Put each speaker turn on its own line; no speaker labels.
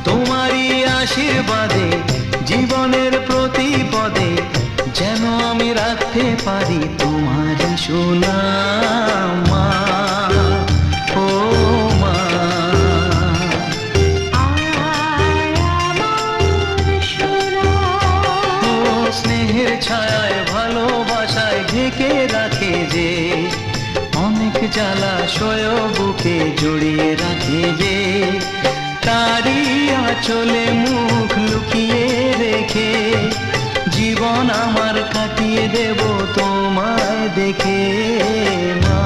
তোমারই আশীর্বাদে জীবনের প্রতি পদে যেন আমি রাখতে পারি তোমারই সুনাম মা, ও মা। ও স্নেহের ছায়ায় ভালোবাসায় ঢেকে রাখে যে, অনেক জ্বালাশয় বুকে জড়িয়ে রাখে যে, তারই আঁচলে মুখ লুকিয়ে রেখে জীবন আমার কাটিয়ে দেব তোমায় দেখে মা।